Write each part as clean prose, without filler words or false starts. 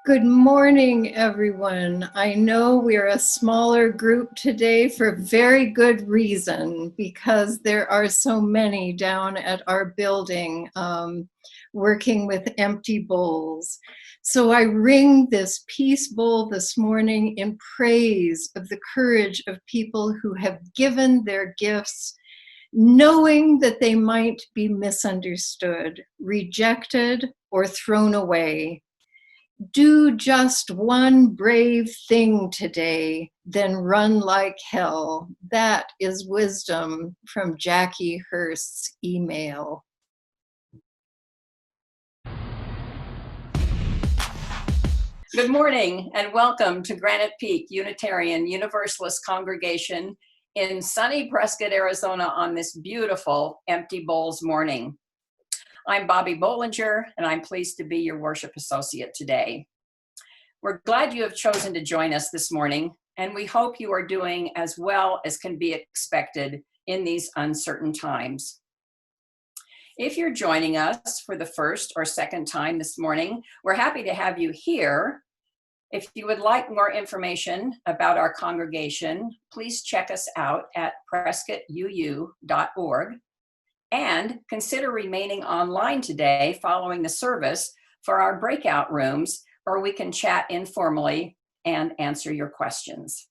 Good morning, everyone. I know we're a smaller group today for very good reason, because there are so many down at our building working with empty bowls. So I ring this peace bowl this morning in praise of the courage of people who have given their gifts, knowing that they might be misunderstood, rejected, or thrown away. Do just one brave thing today, then run like hell. That is wisdom from Jackie Hurst's email. Good morning and welcome to Granite Peak Unitarian Universalist Congregation in sunny Prescott, Arizona on this beautiful Empty Bowls morning. I'm Bobby Bollinger, and I'm pleased to be your worship associate today. We're glad you have chosen to join us this morning, and we hope you are doing as well as can be expected in these uncertain times. If you're joining us for the first or second time this morning, we're happy to have you here. If you would like more information about our congregation, please check us out at prescottuu.org. And consider remaining online today following the service for our breakout rooms where we can chat informally and answer your questions.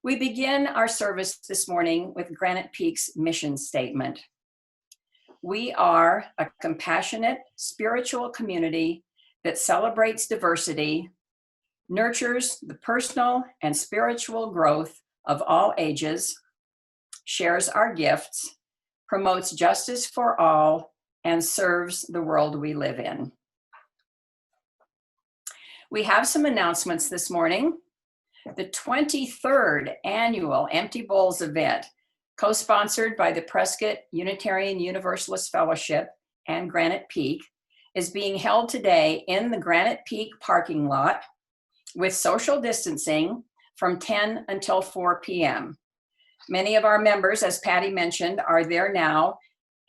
We begin our service this morning with Granite Peak's mission statement. We are a compassionate, spiritual community that celebrates diversity, nurtures the personal and spiritual growth of all ages, shares our gifts, promotes justice for all, and serves the world we live in. We have some announcements this morning. The 23rd annual Empty Bowls event, co-sponsored by the Prescott Unitarian Universalist Fellowship and Granite Peak, is being held today in the Granite Peak parking lot with social distancing from 10 until 4 p.m. Many of our members, as Patty mentioned, are there now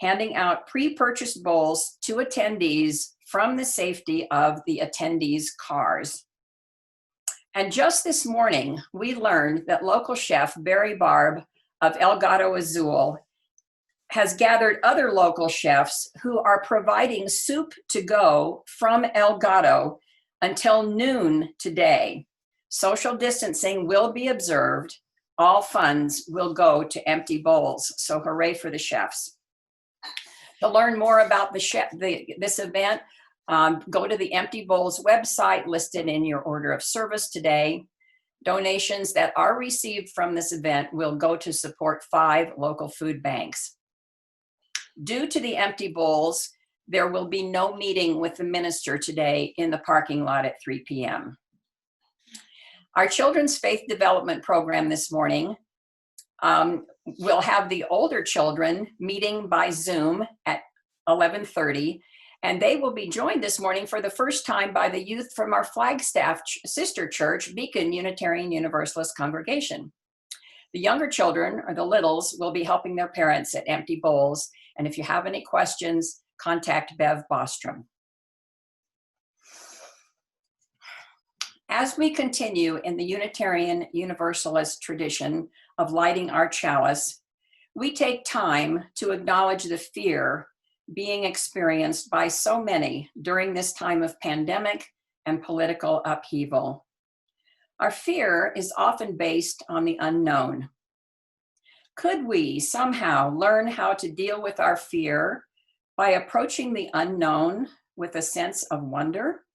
handing out pre-purchased bowls to attendees from the safety of the attendees' cars. And just this morning, we learned that local chef Barry Barb of El Gato Azul has gathered other local chefs who are providing soup to go from El Gato until noon today. Social distancing will be observed. All funds will go to Empty Bowls, so hooray for the chefs. To learn more about this event, go to the Empty Bowls website listed in your order of service today. Donations that are received from this event will go to support 5 local food banks. Due to the Empty Bowls, there will be no meeting with the minister today in the parking lot at 3 p.m. Our Children's Faith Development Program this morning will have the older children meeting by Zoom at 11:30, and they will be joined this morning for the first time by the youth from our Flagstaff sister church, Beacon Unitarian Universalist Congregation. The younger children, or the littles, will be helping their parents at Empty Bowls, and if you have any questions, contact Bev Bostrom. As we continue in the Unitarian Universalist tradition of lighting our chalice, we take time to acknowledge the fear being experienced by so many during this time of pandemic and political upheaval. Our fear is often based on the unknown. Could we somehow learn how to deal with our fear by approaching the unknown with a sense of wonder?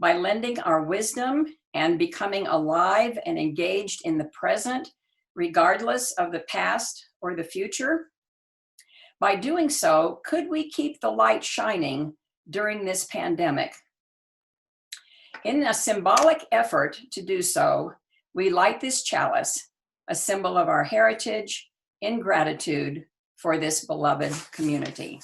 By lending our wisdom and becoming alive and engaged in the present, regardless of the past or the future? By doing so, could we keep the light shining during this pandemic? In a symbolic effort to do so, we light this chalice, a symbol of our heritage, in gratitude for this beloved community.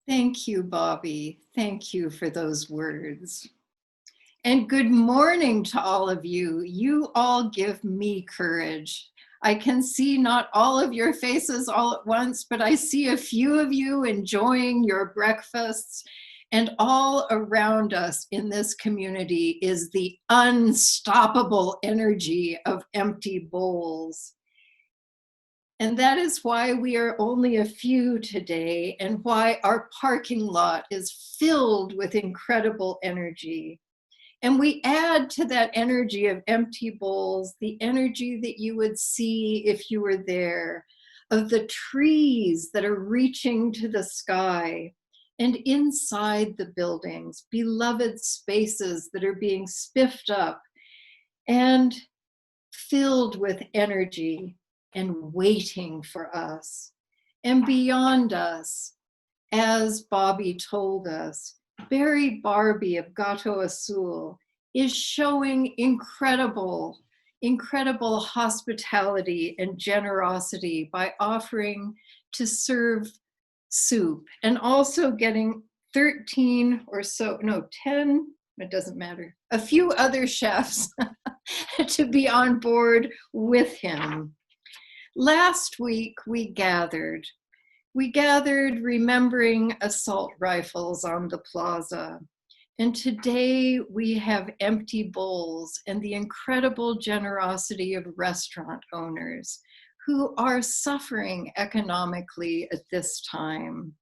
Thank you, Bobby. Thank you for those words. And good morning to all of you. You all give me courage. I can see not all of your faces all at once, but I see a few of you enjoying your breakfasts. And all around us in this community is the unstoppable energy of empty bowls. And that is why we are only a few today, and why our parking lot is filled with incredible energy. And we add to that energy of empty bowls the energy that you would see if you were there, of the trees that are reaching to the sky, and inside the buildings, beloved spaces that are being spiffed up and filled with energy and waiting for us. And beyond us, as Bobby told us, Barry Barbie of Gato Azul is showing incredible hospitality and generosity by offering to serve soup, and also getting 13 or so, no, 10, it doesn't matter, a few other chefs to be on board with him. Last week we gathered remembering assault rifles on the plaza. And today we have empty bowls and the incredible generosity of restaurant owners who are suffering economically at this time.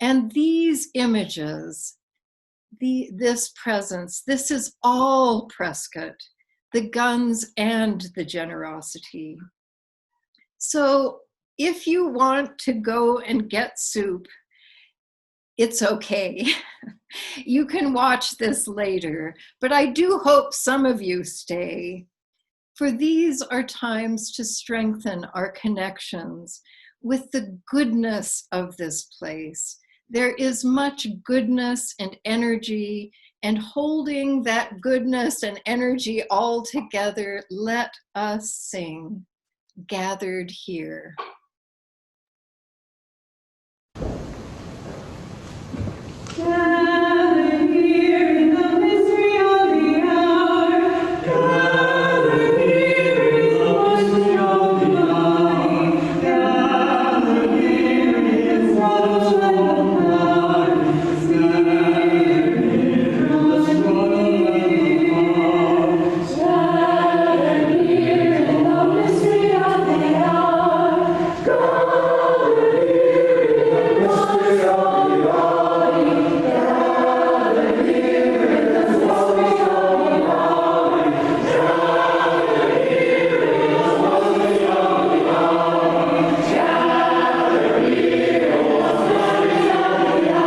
And these images, this presence, this is all Prescott, the guns and the generosity. So if you want to go and get soup, it's okay. You can watch this later, but I do hope some of you stay. For these are times to strengthen our connections with the goodness of this place. There is much goodness and energy, and holding that goodness and energy all together, let us sing, Gathered Here. Gathered here in the mystery of the hour. Gathered here in the mystery of the hour. Gathered here in the fellowship of power. Gathered here in the struggle of the heart. Gathered here in the mystery of the hour. Gathered here in the mystery of the hour.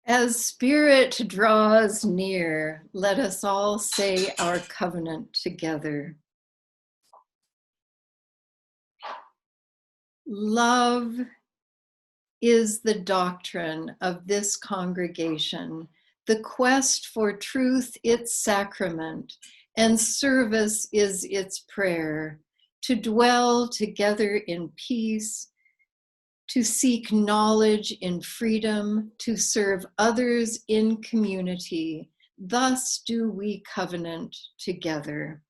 As Spirit draws near, let us all say our covenant together. Love is the doctrine of this congregation, the quest for truth its sacrament, and service is its prayer, to dwell together in peace, to seek knowledge in freedom, to serve others in community. Thus do we covenant together.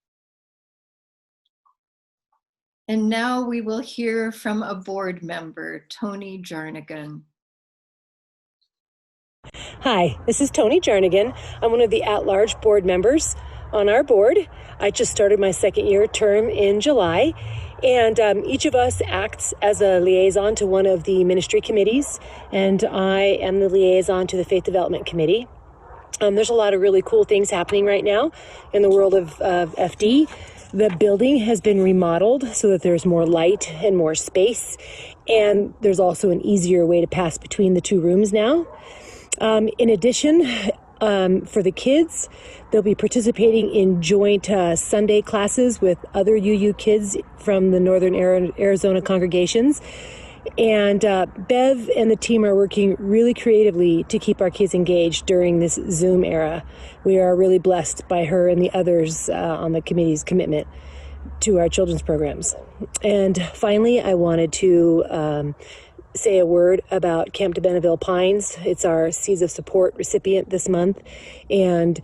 And now we will hear from a board member, Tony Jernigan. Hi, this is Tony Jernigan. I'm one of the at-large board members on our board. I just started my second-year term in July, and each of us acts as a liaison to one of the ministry committees, and I am the liaison to the Faith Development Committee. There's a lot of really cool things happening right now in the world of FD. The building has been remodeled so that there's more light and more space, and there's also an easier way to pass between the two rooms now. In addition, for the kids, they'll be participating in joint Sunday classes with other UU kids from the Northern Arizona congregations. And Bev and the team are working really creatively to keep our kids engaged during this Zoom era. We are really blessed by her and the others on the committee's commitment to our children's programs. And finally, I wanted to say a word about Camp de Benneville Pines. It's our Seeds of Support recipient this month, and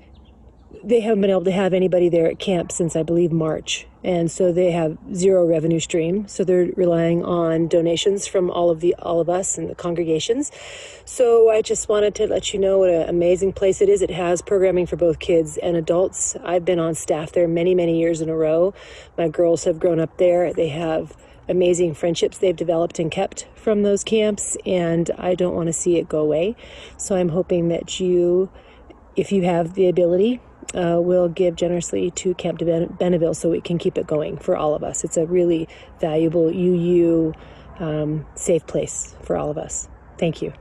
they haven't been able to have anybody there at camp since, I believe, March. And so they have zero revenue stream. So they're relying on donations from all of us and the congregations. So I just wanted to let you know what an amazing place it is. It has programming for both kids and adults. I've been on staff there many, many years in a row. My girls have grown up there. They have amazing friendships they've developed and kept from those camps, and I don't want to see it go away. So I'm hoping that you, if you have the ability, will give generously to Camp de Benneville so we can keep it going for all of us. It's a really valuable UU safe place for all of us. Thank you.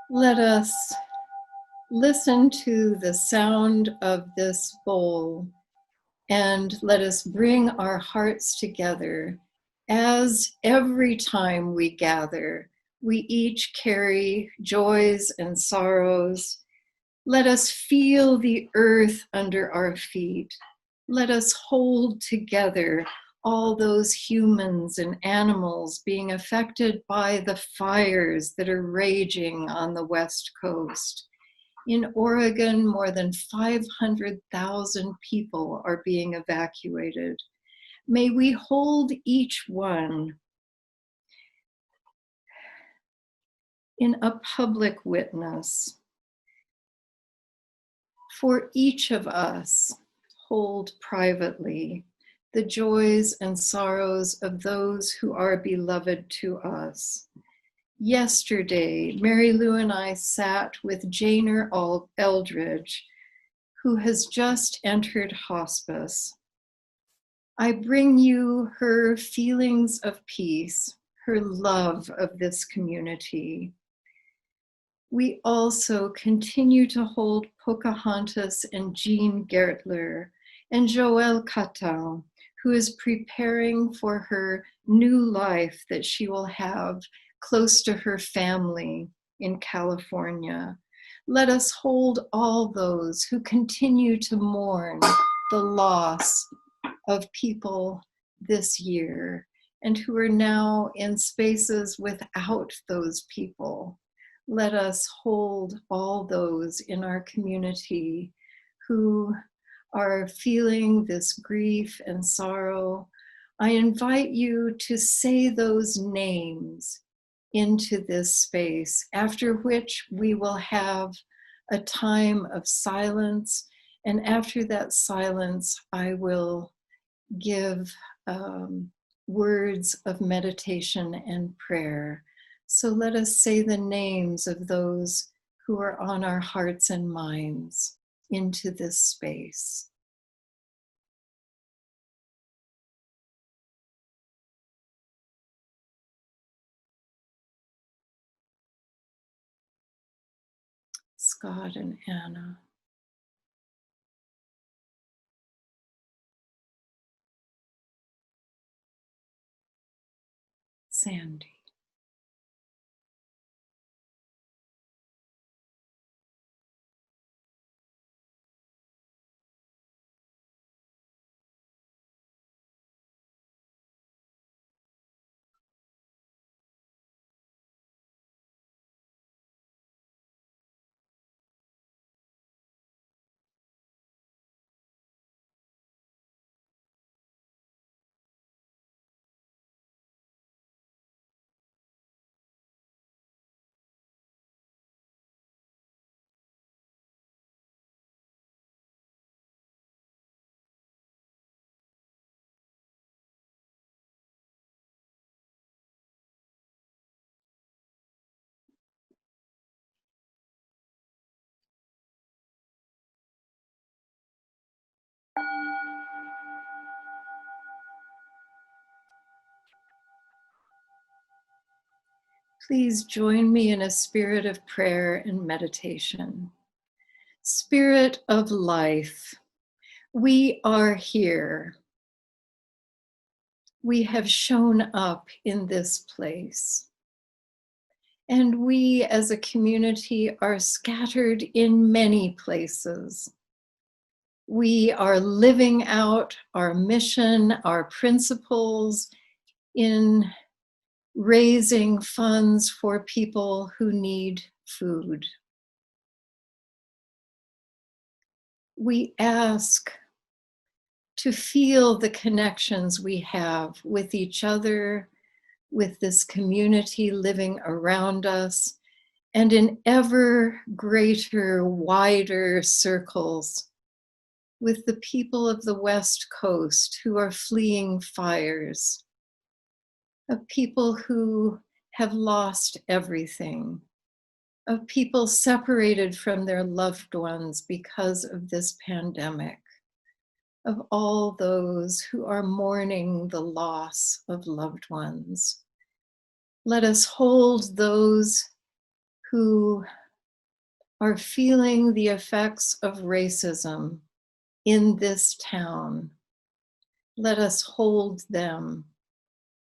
Let us listen to the sound of this bowl, and let us bring our hearts together as every time we gather, we each carry joys and sorrows. Let us feel the earth under our feet. Let us hold together all those humans and animals being affected by the fires that are raging on the West Coast. In Oregon, more than 500,000 people are being evacuated. May we hold each one in a public witness. For each of us, hold privately the joys and sorrows of those who are beloved to us. Yesterday, Mary Lou and I sat with Janer Eldridge, who has just entered hospice. I bring you her feelings of peace, her love of this community. We also continue to hold Pocahontas and Jean Gertler and Joelle Caton, who is preparing for her new life that she will have close to her family in California. Let us hold all those who continue to mourn the loss of people this year and who are now in spaces without those people. Let us hold all those in our community who are feeling this grief and sorrow. I invite you to say those names into this space, after which we will have a time of silence. And after that silence, I will give words of meditation and prayer. So let us say the names of those who are on our hearts and minds into this space. Scott and Anna. Sandy. Please join me in a spirit of prayer and meditation. Spirit of life, we are here. We have shown up in this place. And we as a community are scattered in many places. We are living out our mission, our principles in raising funds for people who need food. We ask to feel the connections we have with each other, with this community living around us, and in ever greater, wider circles with the people of the West Coast who are fleeing fires, of people who have lost everything, of people separated from their loved ones because of this pandemic, of all those who are mourning the loss of loved ones. Let us hold those who are feeling the effects of racism in this town. Let us hold them.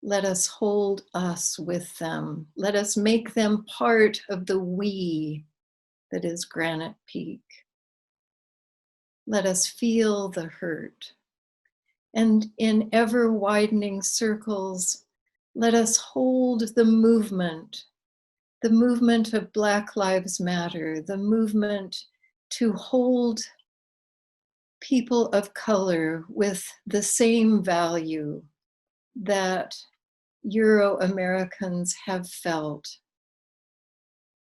Let us hold us with them. Let us make them part of the we that is Granite Peak. Let us feel the hurt. And in ever widening circles, let us hold the movement of Black Lives Matter, the movement to hold people of color with the same value that Euro-Americans have felt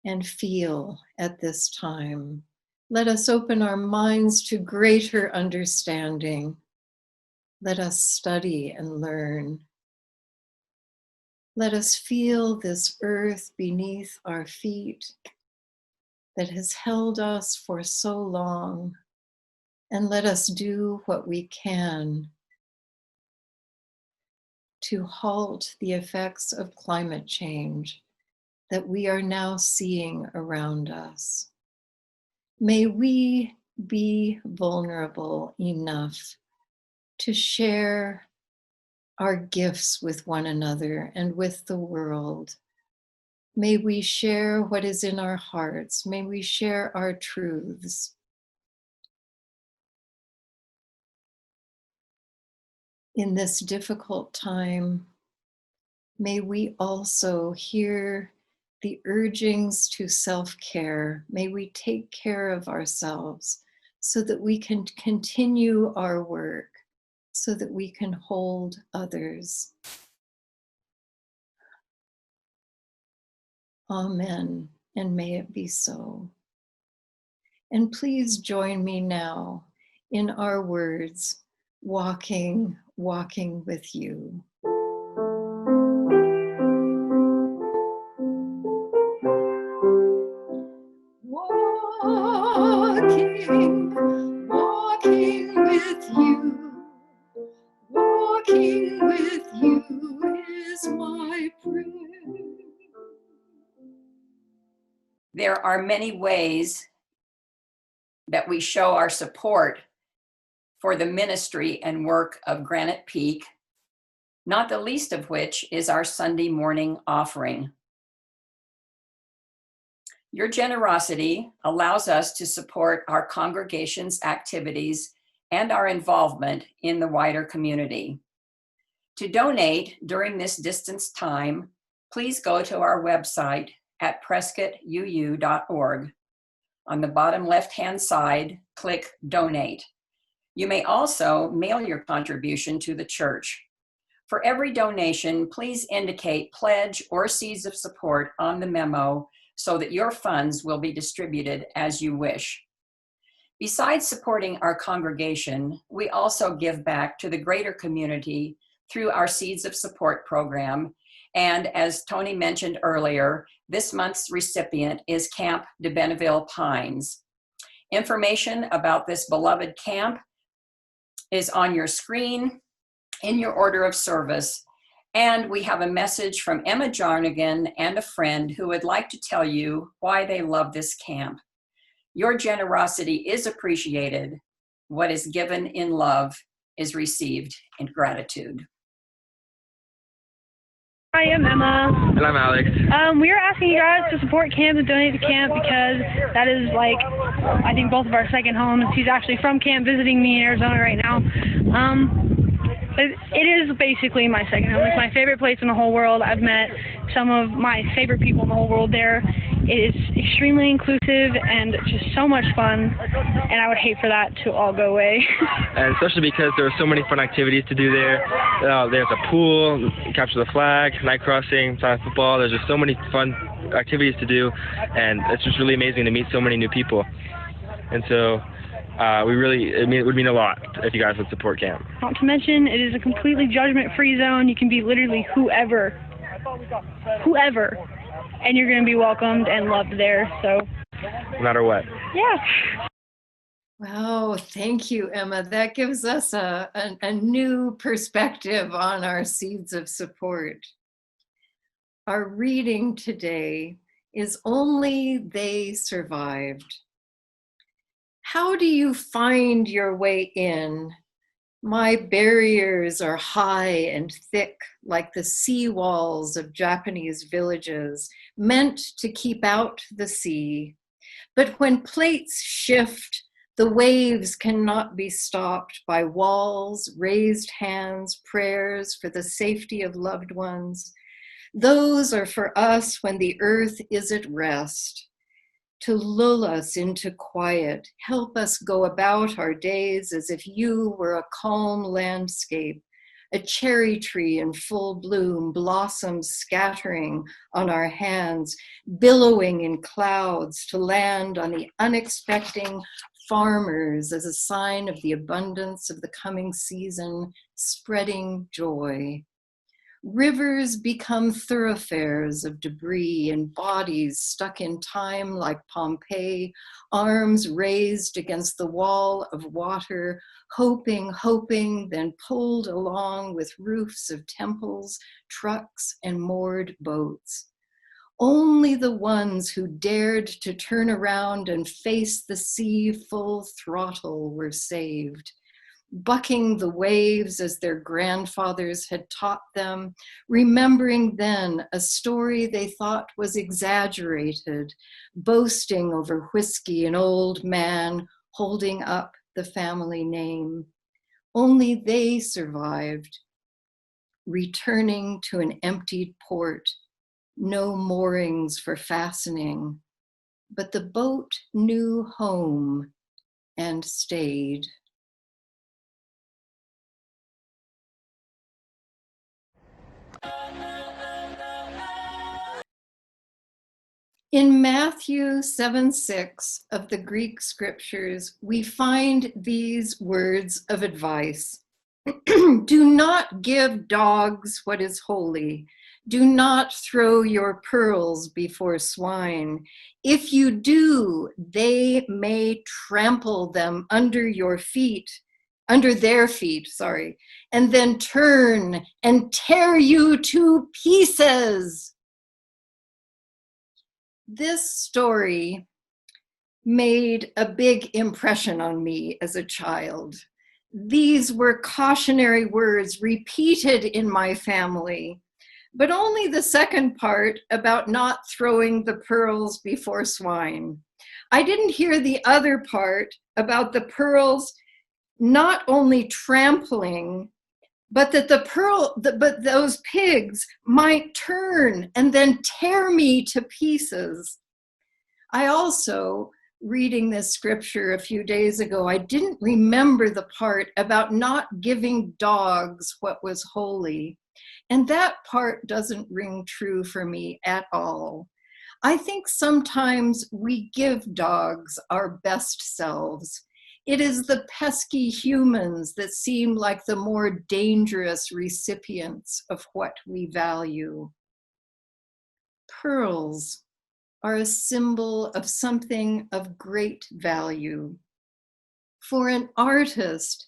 and feel at this time. Let us open our minds to greater understanding. Let us study and learn. Let us feel this earth beneath our feet that has held us for so long, and let us do what we can to halt the effects of climate change that we are now seeing around us. May we be vulnerable enough to share our gifts with one another and with the world. May we share what is in our hearts. May we share our truths. In this difficult time, may we also hear the urgings to self-care. May we take care of ourselves so that we can continue our work, so that we can hold others. Amen, and may it be so. And please join me now in our words, walking with you. Walking with you. Walking with you is my prayer. There are many ways that we show our support for the ministry and work of Granite Peak, not the least of which is our Sunday morning offering. Your generosity allows us to support our congregation's activities and our involvement in the wider community. To donate during this distance time, please go to our website at prescottuu.org. On the bottom left-hand side, click Donate. You may also mail your contribution to the church. For every donation, please indicate pledge or seeds of support on the memo so that your funds will be distributed as you wish. Besides supporting our congregation, we also give back to the greater community through our Seeds of Support program. And as Tony mentioned earlier, this month's recipient is Camp de Benneville Pines. Information about this beloved camp is on your screen in your order of service. And we have a message from Emma Jarnigan and a friend who would like to tell you why they love this camp. Your generosity is appreciated. What is given in love is received in gratitude. Hi, I'm Emma. And I'm Alex. We are asking you guys to support camp and donate to camp because that is like, I think both of our second homes. He's actually from camp visiting me in Arizona right now. It is basically my second home. It's my favorite place in the whole world. I've met some of my favorite people in the whole world there. It is extremely inclusive and just so much fun, and I would hate for that to all go away. And especially because there are so many fun activities to do there. There's a pool, capture the flag, night crossing, flag football. There's just so many fun activities to do, and it's just really amazing to meet so many new people. And so it would mean a lot if you guys would support camp. Not to mention, it is a completely judgment-free zone. You can be literally whoever, and you're going to be welcomed and loved there. So, No matter what. Yeah. Wow, thank you, Emma. That gives us a new perspective on our seeds of support. Our reading today is Only They Survived. How do you find your way in? My barriers are high and thick, like the sea walls of Japanese villages, meant to keep out the sea. But when plates shift, the waves cannot be stopped by walls, raised hands, prayers for the safety of loved ones. Those are for us when the earth is at rest. To lull us into quiet, help us go about our days as if you were a calm landscape, a cherry tree in full bloom, blossoms scattering on our hands, billowing in clouds to land on the unexpected farmers as a sign of the abundance of the coming season, spreading joy. Rivers become thoroughfares of debris and bodies stuck in time like Pompeii, arms raised against the wall of water, hoping, then pulled along with roofs of temples, trucks, and moored boats. Only the ones who dared to turn around and face the sea full throttle were saved. Bucking the waves as their grandfathers had taught them, remembering then a story they thought was exaggerated, boasting over whiskey, an old man holding up the family name. Only they survived, returning to an emptied port, no moorings for fastening, but the boat knew home and stayed. In Matthew 7:6 of the Greek scriptures, we find these words of advice. Do not give dogs what is holy. Do not throw your pearls before swine. If you do, they may trample them under their feet, and then turn and tear you to pieces. This story made a big impression on me as a child. These were cautionary words repeated in my family, but only the second part about not throwing the pearls before swine. I didn't hear the other part about the pearls not only trampling, but that but those pigs might turn and then tear me to pieces. I also, reading this scripture a few days ago, I didn't remember the part about not giving dogs what was holy. And that part doesn't ring true for me at all. I think sometimes we give dogs our best selves. It is the pesky humans that seem like the more dangerous recipients of what we value. Pearls are a symbol of something of great value. For an artist,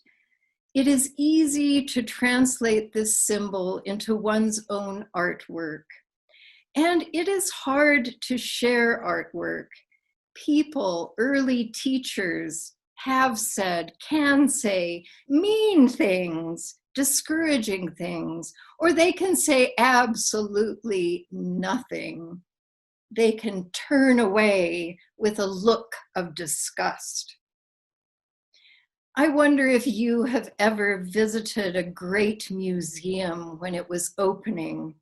It is easy to translate this symbol into one's own artwork. And it is hard to share artwork. People, early teachers, have said, can say mean things, discouraging things, or they can say absolutely nothing. They can turn away with a look of disgust. I wonder if you have ever visited a great museum when it was opening.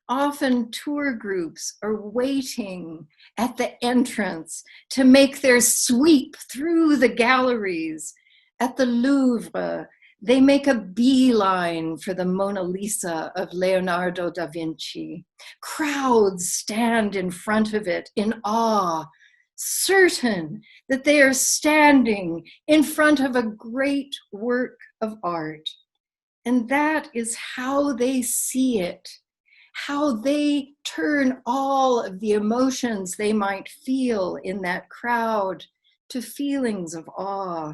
Often tour groups are waiting at the entrance to make their sweep through the galleries. At the Louvre, they make a beeline for the Mona Lisa of Leonardo da Vinci. Crowds stand in front of it in awe, certain that they are standing in front of a great work of art. And that is how they see it, how they turn all of the emotions they might feel in that crowd to feelings of awe.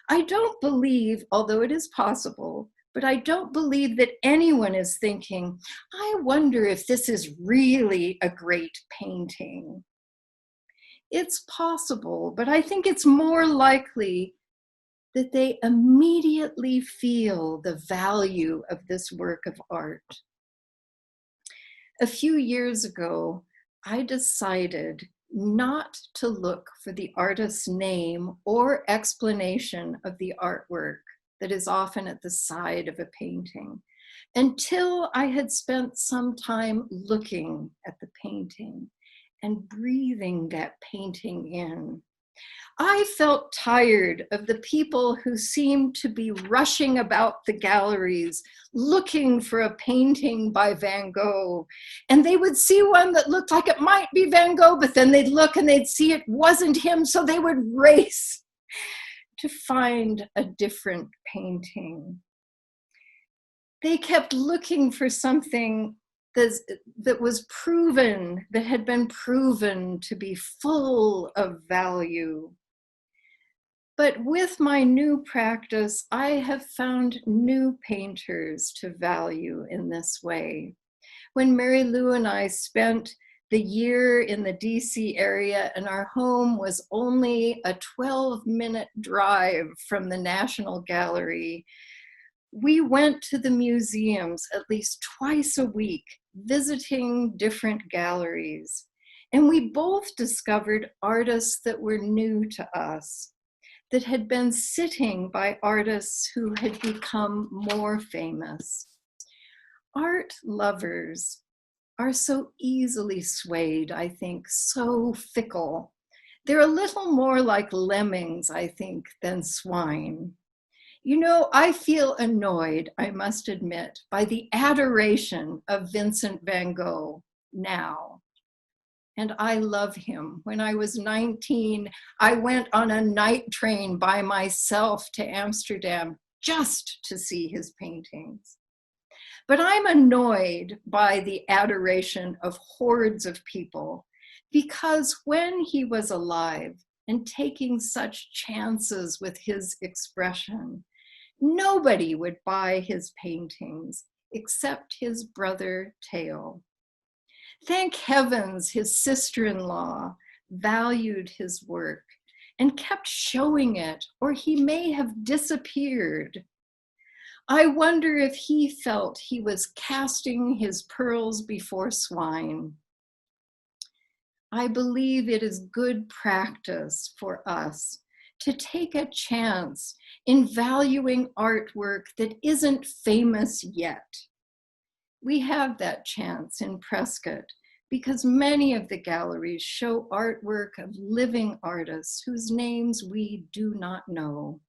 I don't believe, although it is possible, but I don't believe that anyone is thinking, I wonder if this is really a great painting. It's possible, but I think it's more likely that they immediately feel the value of this work of art. A few years ago, I decided not to look for the artist's name or explanation of the artwork that is often at the side of a painting until I had spent some time looking at the painting and breathing that painting in. I felt tired of the people who seemed to be rushing about the galleries looking for a painting by Van Gogh. And they would see one that looked like it might be Van Gogh, but then they'd look and they'd see it wasn't him, so they would race to find a different painting. They kept looking for something that was proven, that had been proven to be full of value. But with my new practice, I have found new painters to value in this way. When Mary Lou and I spent the year in the DC area and our home was only a 12-minute drive from the National Gallery, we went to the museums at least twice a week, visiting different galleries. And we both discovered artists that were new to us, that had been sitting by artists who had become more famous. Art lovers are so easily swayed, I think, so fickle. They're a little more like lemmings, I think, than swine. You know, I feel annoyed, I must admit, by the adoration of Vincent van Gogh now. And I love him. When I was 19, I went on a night train by myself to Amsterdam just to see his paintings. But I'm annoyed by the adoration of hordes of people because when he was alive and taking such chances with his expression, nobody would buy his paintings except his brother Theo. Thank heavens his sister-in-law valued his work and kept showing it, or he may have disappeared. I wonder if he felt he was casting his pearls before swine. I believe it is good practice for us to take a chance in valuing artwork that isn't famous yet. We have that chance in Prescott because many of the galleries show artwork of living artists whose names we do not know.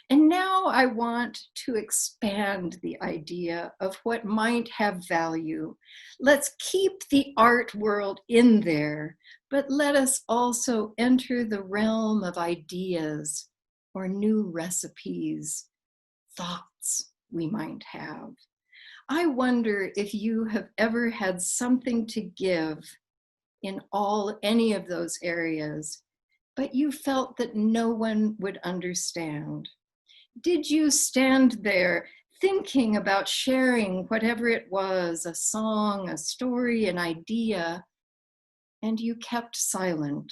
And now I want to expand the idea of what might have value. Let's keep the art world in there, but let us also enter the realm of ideas or new recipes, thoughts we might have. I wonder if you have ever had something to give in any of those areas, but you felt that no one would understand. Did you stand there thinking about sharing whatever it was, a song, a story, an idea, and you kept silent?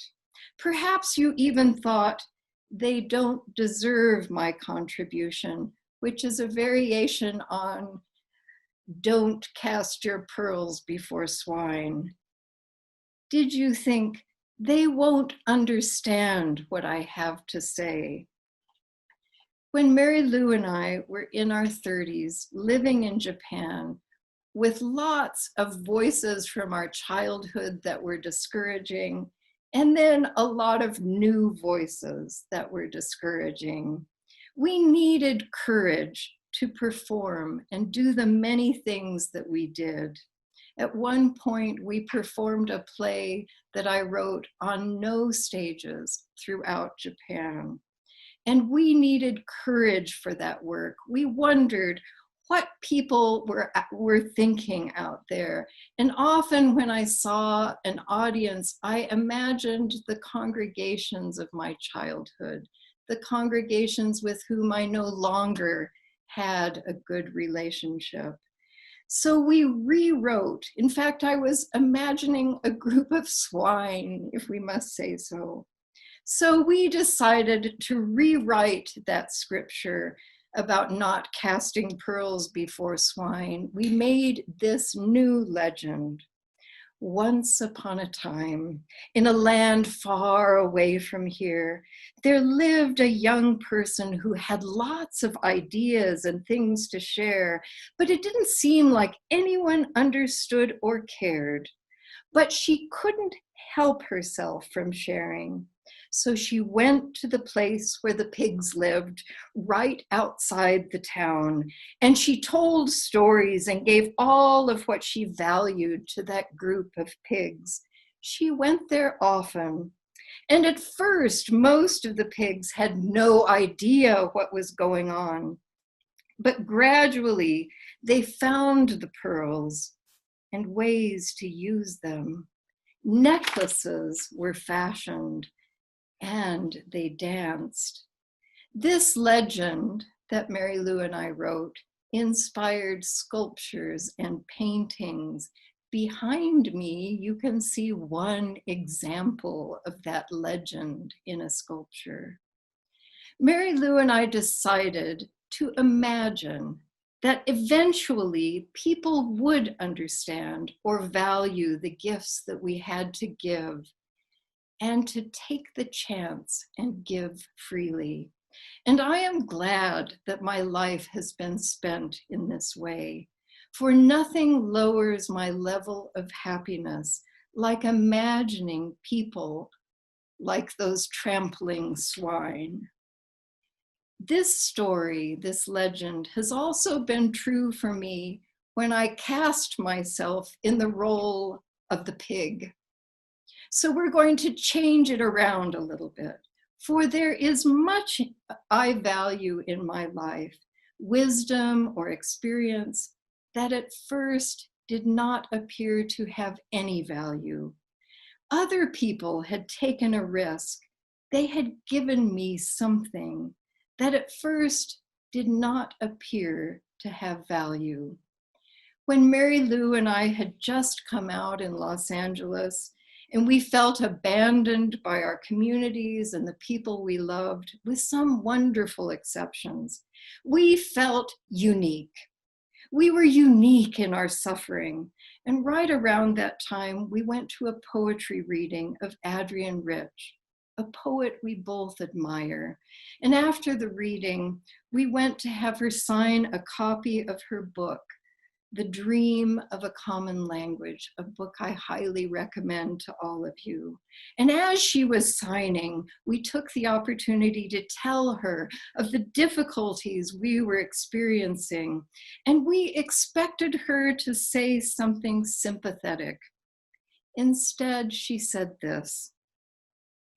Perhaps you even thought, they don't deserve my contribution, which is a variation on don't cast your pearls before swine. Did you think, they won't understand what I have to say? When Mary Lou and I were in our 30s, living in Japan, with lots of voices from our childhood that were discouraging, and then a lot of new voices that were discouraging, we needed courage to perform and do the many things that we did. At one point, we performed a play that I wrote on no stages throughout Japan. And we needed courage for that work. We wondered what people were thinking out there. And often when I saw an audience, I imagined the congregations of my childhood, the congregations with whom I no longer had a good relationship. So we rewrote. In fact, I was imagining a group of swine, if we must say so. So we decided to rewrite that scripture about not casting pearls before swine. We made this new legend. Once upon a time, in a land far away from here, there lived a young person who had lots of ideas and things to share, but it didn't seem like anyone understood or cared. But she couldn't help herself from sharing. So she went to the place where the pigs lived, right outside the town, and she told stories and gave all of what she valued to that group of pigs. She went there often, and at first, most of the pigs had no idea what was going on. But gradually, they found the pearls and ways to use them. Necklaces were fashioned, and they danced. This legend that Mary Lou and I wrote inspired sculptures and paintings. Behind me, you can see one example of that legend in a sculpture. Mary Lou and I decided to imagine that eventually people would understand or value the gifts that we had to give, and to take the chance and give freely. And I am glad that my life has been spent in this way, for nothing lowers my level of happiness like imagining people like those trampling swine. This story, this legend, has also been true for me when I cast myself in the role of the pig. So we're going to change it around a little bit. For there is much I value in my life, wisdom or experience that at first did not appear to have any value. Other people had taken a risk. They had given me something that at first did not appear to have value. When Mary Lou and I had just come out in Los Angeles, and we felt abandoned by our communities and the people we loved, with some wonderful exceptions. We felt unique. We were unique in our suffering. And right around that time, we went to a poetry reading of Adrienne Rich, a poet we both admire. And after the reading, we went to have her sign a copy of her book, The Dream of a Common Language, a book I highly recommend to all of you. And as she was signing, we took the opportunity to tell her of the difficulties we were experiencing, and we expected her to say something sympathetic. Instead, she said this: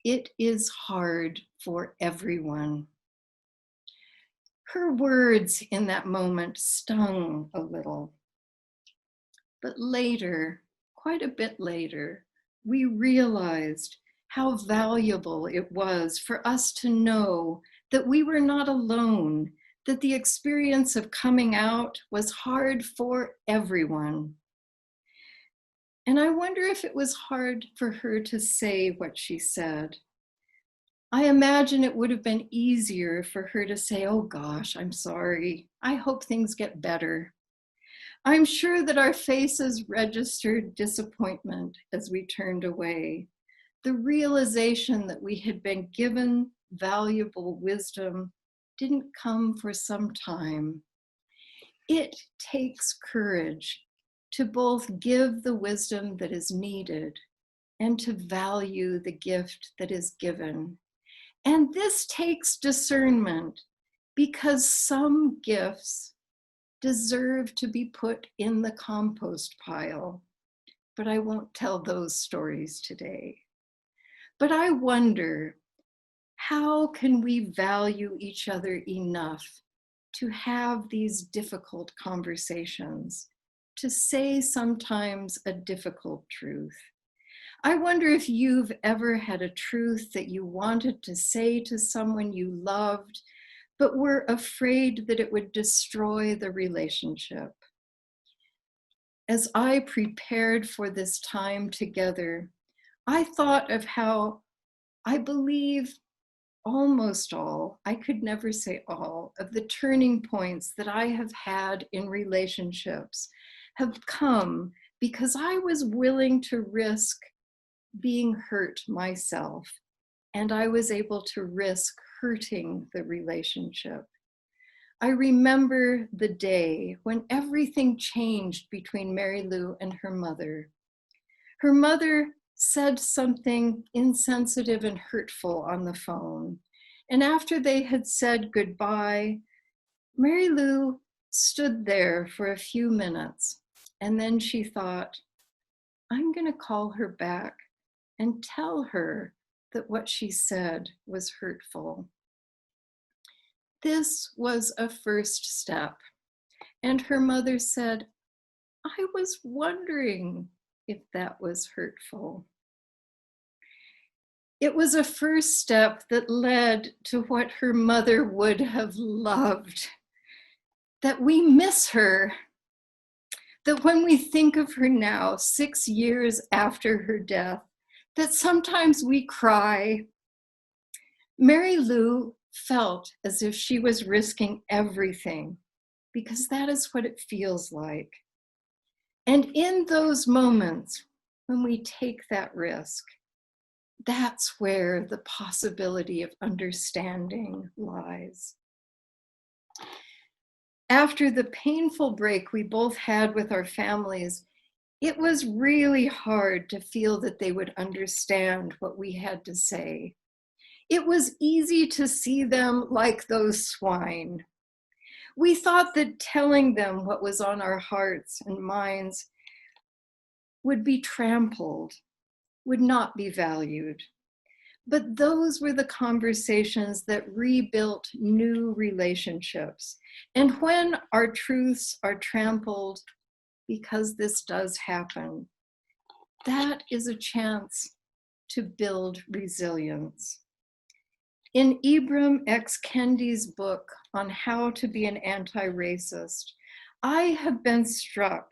"It is hard for everyone." Her words in that moment stung a little. But later, quite a bit later, we realized how valuable it was for us to know that we were not alone, that the experience of coming out was hard for everyone. And I wonder if it was hard for her to say what she said. I imagine it would have been easier for her to say, "Oh gosh, I'm sorry. I hope things get better." I'm sure that our faces registered disappointment as we turned away. The realization that we had been given valuable wisdom didn't come for some time. It takes courage to both give the wisdom that is needed and to value the gift that is given. And this takes discernment, because some gifts deserve to be put in the compost pile. But I won't tell those stories today. But I wonder, how can we value each other enough to have these difficult conversations, to say sometimes a difficult truth? I wonder if you've ever had a truth that you wanted to say to someone you loved, but were afraid that it would destroy the relationship. As I prepared for this time together, I thought of how I believe almost all, I could never say all, of the turning points that I have had in relationships have come because I was willing to risk being hurt myself, and I was able to risk hurting the relationship. I remember the day when everything changed between Mary Lou and her mother. Her mother said something insensitive and hurtful on the phone, and after they had said goodbye, Mary Lou stood there for a few minutes, and then she thought, I'm going to call her back and tell her that what she said was hurtful. This was a first step. And her mother said, I was wondering if that was hurtful. It was a first step that led to what her mother would have loved, that we miss her, that when we think of her now, 6 years after her death, that sometimes we cry. Mary Lou felt as if she was risking everything, because that is what it feels like. And in those moments, when we take that risk, that's where the possibility of understanding lies. After the painful break we both had with our families, it was really hard to feel that they would understand what we had to say. It was easy to see them like those swine. We thought that telling them what was on our hearts and minds would be trampled, would not be valued. But those were the conversations that rebuilt new relationships. And when our truths are trampled, because this does happen, that is a chance to build resilience. In Ibram X. Kendi's book on how to be an anti-racist, I have been struck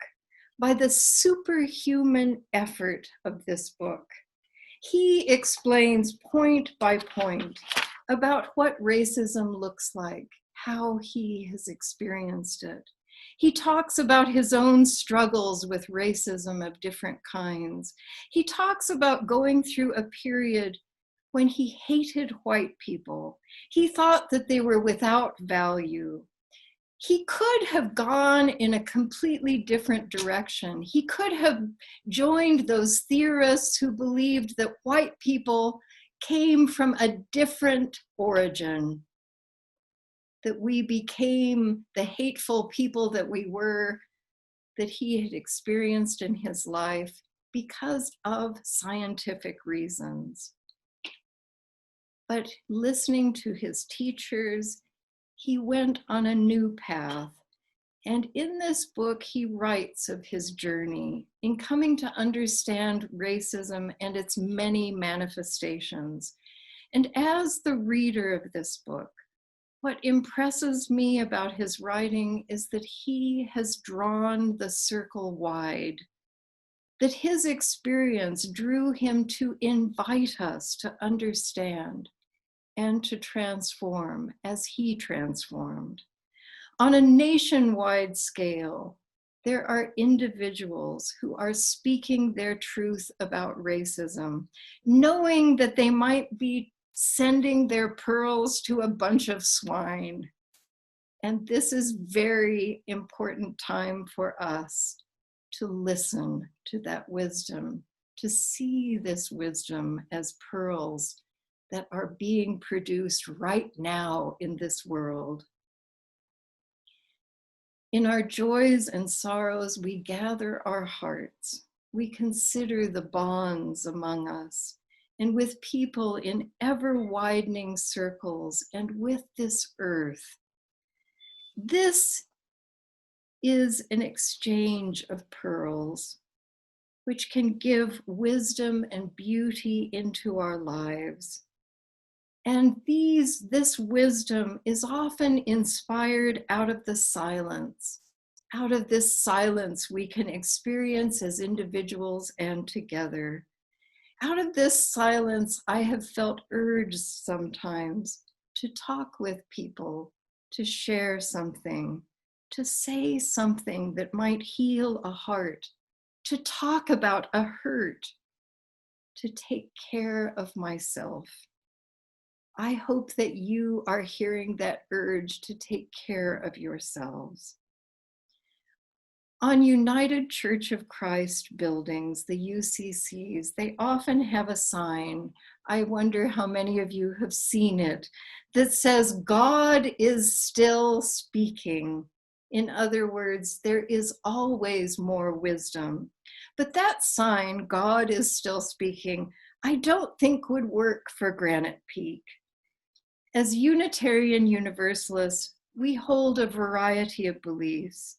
by the superhuman effort of this book. He explains point by point about what racism looks like, how he has experienced it. He talks about his own struggles with racism of different kinds. He talks about going through a period when he hated white people. He thought that they were without value. He could have gone in a completely different direction. He could have joined those theorists who believed that white people came from a different origin, that we became the hateful people that we were, that he had experienced in his life because of scientific reasons. But listening to his teachers, he went on a new path. And in this book, he writes of his journey in coming to understand racism and its many manifestations. And as the reader of this book, What impresses me about his writing is that he has drawn the circle wide, that his experience drew him to invite us to understand and to transform as he transformed. On a nationwide scale, there are individuals who are speaking their truth about racism, knowing that they might be sending their pearls to a bunch of swine. And this is very important time for us to listen to that wisdom, to see this wisdom as pearls that are being produced right now in this world. In our joys and sorrows, we gather our hearts. We consider the bonds among us, and with people in ever widening circles, and with this earth. This is an exchange of pearls, which can give wisdom and beauty into our lives. And this wisdom is often inspired out of the silence. Out of this silence we can experience as individuals and together. Out of this silence, I have felt urged sometimes to talk with people, to share something, to say something that might heal a heart, to talk about a hurt, to take care of myself. I hope that you are hearing that urge to take care of yourselves. On United Church of Christ buildings, the UCCs, they often have a sign, I wonder how many of you have seen it, that says, God is still speaking. In other words, there is always more wisdom. But that sign, God is still speaking, I don't think would work for Granite Peak. As Unitarian Universalists, we hold a variety of beliefs.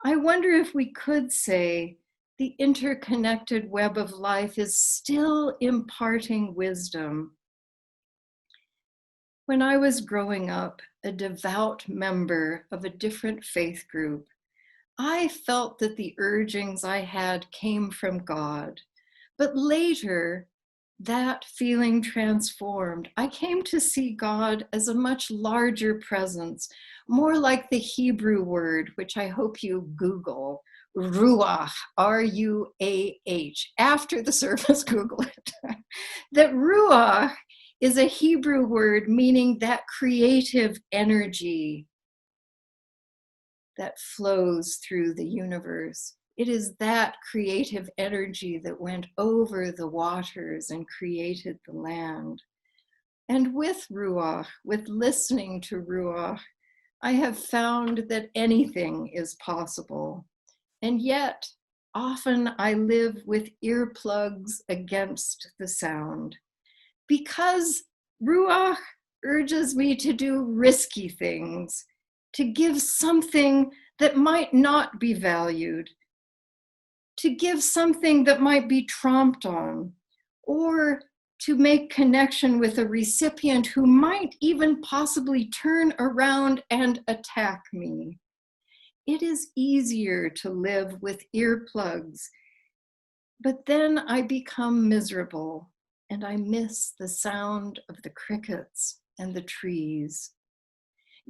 I wonder if we could say the interconnected web of life is still imparting wisdom. When I was growing up, a devout member of a different faith group, I felt that the urgings I had came from God. But later, that feeling transformed. I came to see God as a much larger presence, more like the Hebrew word, which I hope you Google, ruach, R-U-A-H. After the service, Google it. That ruach is a Hebrew word meaning that creative energy that flows through the universe. It is that creative energy that went over the waters and created the land. And with Ruach, with listening to Ruach, I have found that anything is possible. And yet, often I live with earplugs against the sound, because Ruach urges me to do risky things, to give something that might not be valued, to give something that might be tromped on, or to make connection with a recipient who might even possibly turn around and attack me. It is easier to live with earplugs, but then I become miserable and I miss the sound of the crickets and the trees.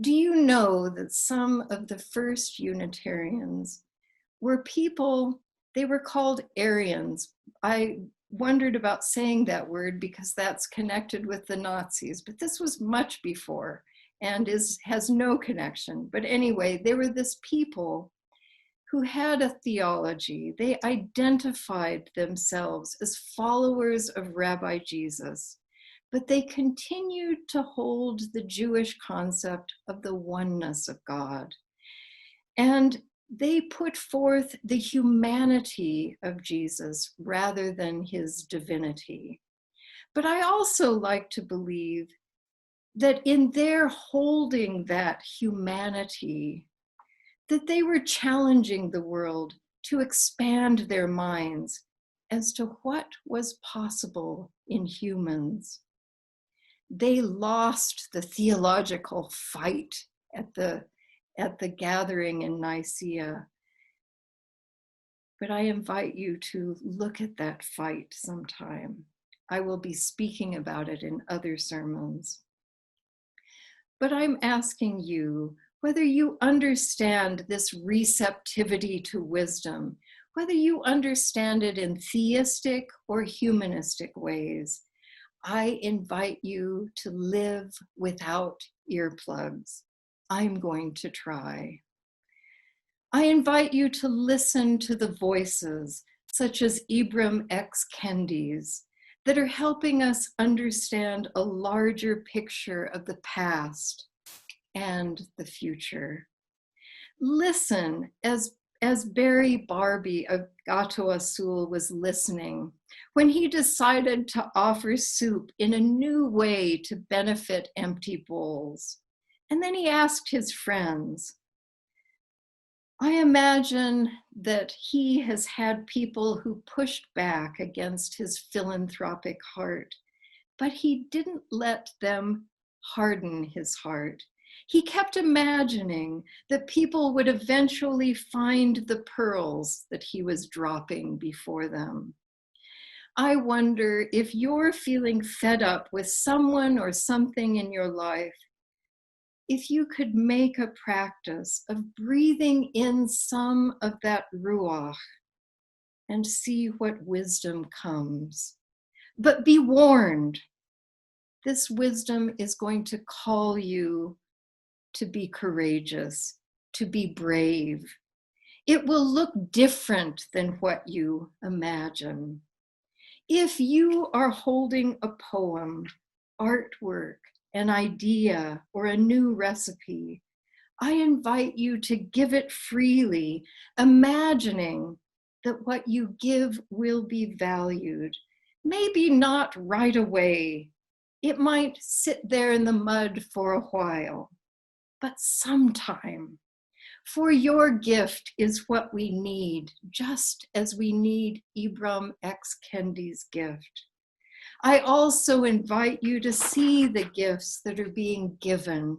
Do you know that some of the first Unitarians were people, they were called Aryans. I wondered about saying that word because that's connected with the Nazis, but this was much before and has no connection. But anyway, they were this people who had a theology. They identified themselves as followers of Rabbi Jesus, but they continued to hold the Jewish concept of the oneness of God. And they put forth the humanity of Jesus rather than his divinity. But I also like to believe that in their holding that humanity, that they were challenging the world to expand their minds as to what was possible in humans. They lost the theological fight at the gathering in Nicaea. But I invite you to look at that fight sometime. I will be speaking about it in other sermons. But I'm asking you whether you understand this receptivity to wisdom, whether you understand it in theistic or humanistic ways. I invite you to live without earplugs. I'm going to try. I invite you to listen to the voices, such as Ibram X. Kendi's, that are helping us understand a larger picture of the past and the future. Listen as Barry Barbie of Gato Azul was listening when he decided to offer soup in a new way to benefit empty bowls. And then he asked his friends. I imagine that he has had people who pushed back against his philanthropic heart, but he didn't let them harden his heart. He kept imagining that people would eventually find the pearls that he was dropping before them. I wonder if you're feeling fed up with someone or something in your life, if you could make a practice of breathing in some of that ruach and see what wisdom comes. But be warned, this wisdom is going to call you to be courageous, to be brave. It will look different than what you imagine. If you are holding a poem, artwork, an idea, or a new recipe, I invite you to give it freely, imagining that what you give will be valued. Maybe not right away. It might sit there in the mud for a while, but sometime. For your gift is what we need, just as we need Ibram X. Kendi's gift. I also invite you to see the gifts that are being given,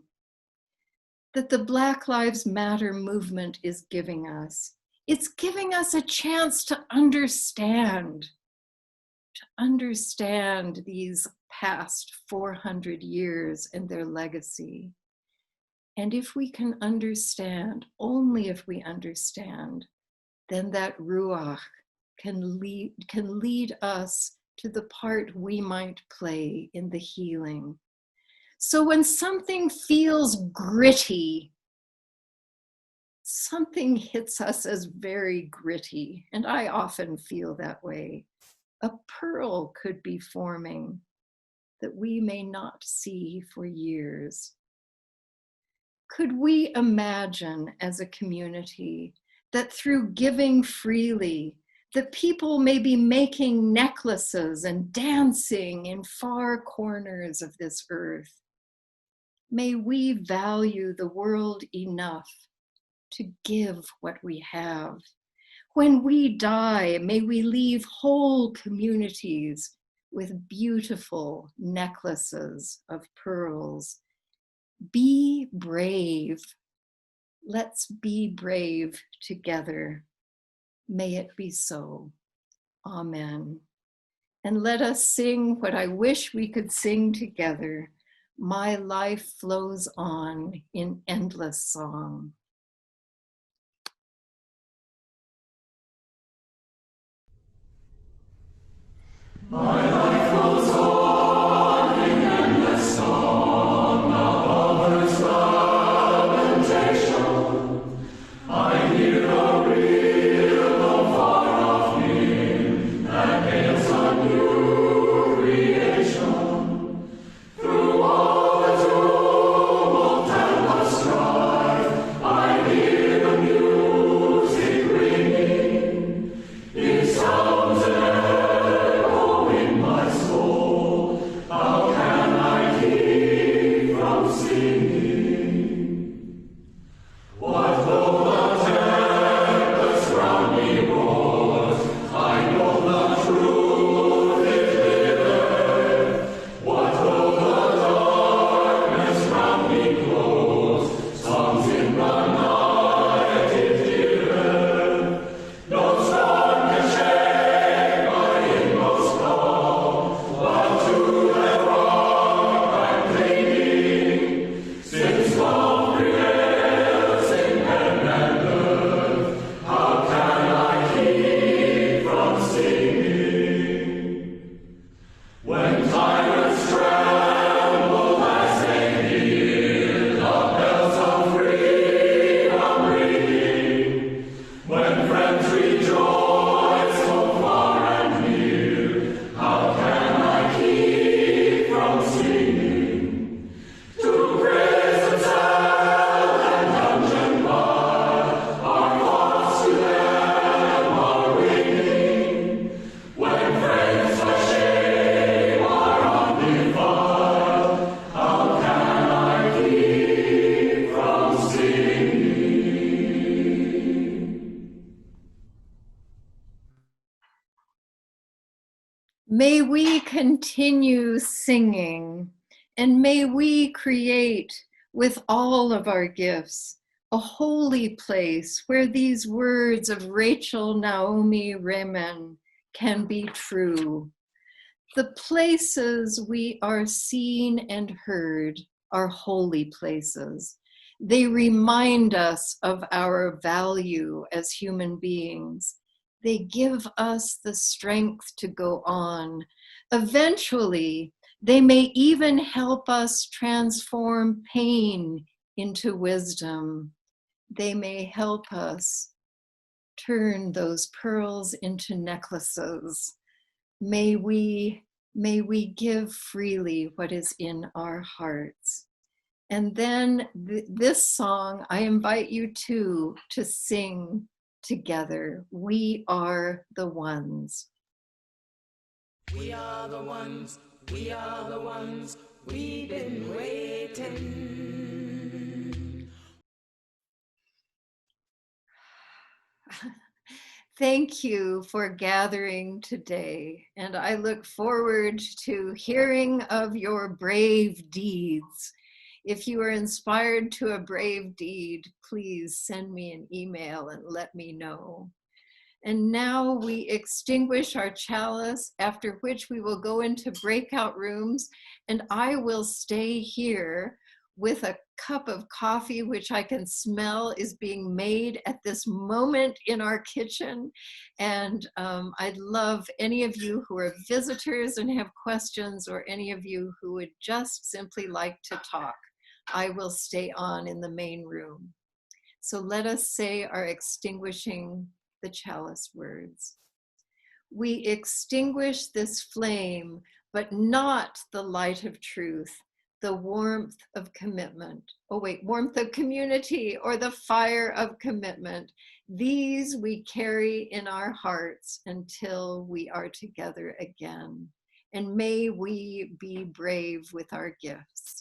that the Black Lives Matter movement is giving us. It's giving us a chance to understand these past 400 years and their legacy. And if we can understand, only if we understand, then that ruach can lead us to the part we might play in the healing. So when something feels gritty, something hits us as very gritty, and I often feel that way. A pearl could be forming that we may not see for years. Could we imagine as a community that through giving freely, that people may be making necklaces and dancing in far corners of this earth? May we value the world enough to give what we have. When we die, may we leave whole communities with beautiful necklaces of pearls. Be brave. Let's be brave together. May it be so. Amen. And let us sing what I wish we could sing together. My life flows on in endless song. My life flows on in endless song of earth's lamentation. I hear the rhythm far off hymn that hails a new creation. Through all the tumult and the strife, I hear the music ringing. It sounds what will the May we continue singing, and may we create with all of our gifts a holy place where these words of Rachel Naomi Remen can be true. The places we are seen and heard are holy places. They remind us of our value as human beings. They give us the strength to go on. Eventually, they may even help us transform pain into wisdom. They may help us turn those pearls into necklaces. May we give freely what is in our hearts. And then this song, I invite you to sing together. We are the ones. We are the ones, we are the ones, we've been waiting. Thank you for gathering today, and I look forward to hearing of your brave deeds. If you are inspired to a brave deed, please send me an email and let me know. And now we extinguish our chalice, after which we will go into breakout rooms, and I will stay here with a cup of coffee, which I can smell is being made at this moment in our kitchen. And I'd love any of you who are visitors and have questions, or any of you who would just simply like to talk. I will stay on in the main room. So let us say our extinguishing the chalice words. We extinguish this flame, but not the light of truth, the warmth of commitment. Oh wait, warmth of community, or the fire of commitment. These we carry in our hearts until we are together again. And may we be brave with our gifts.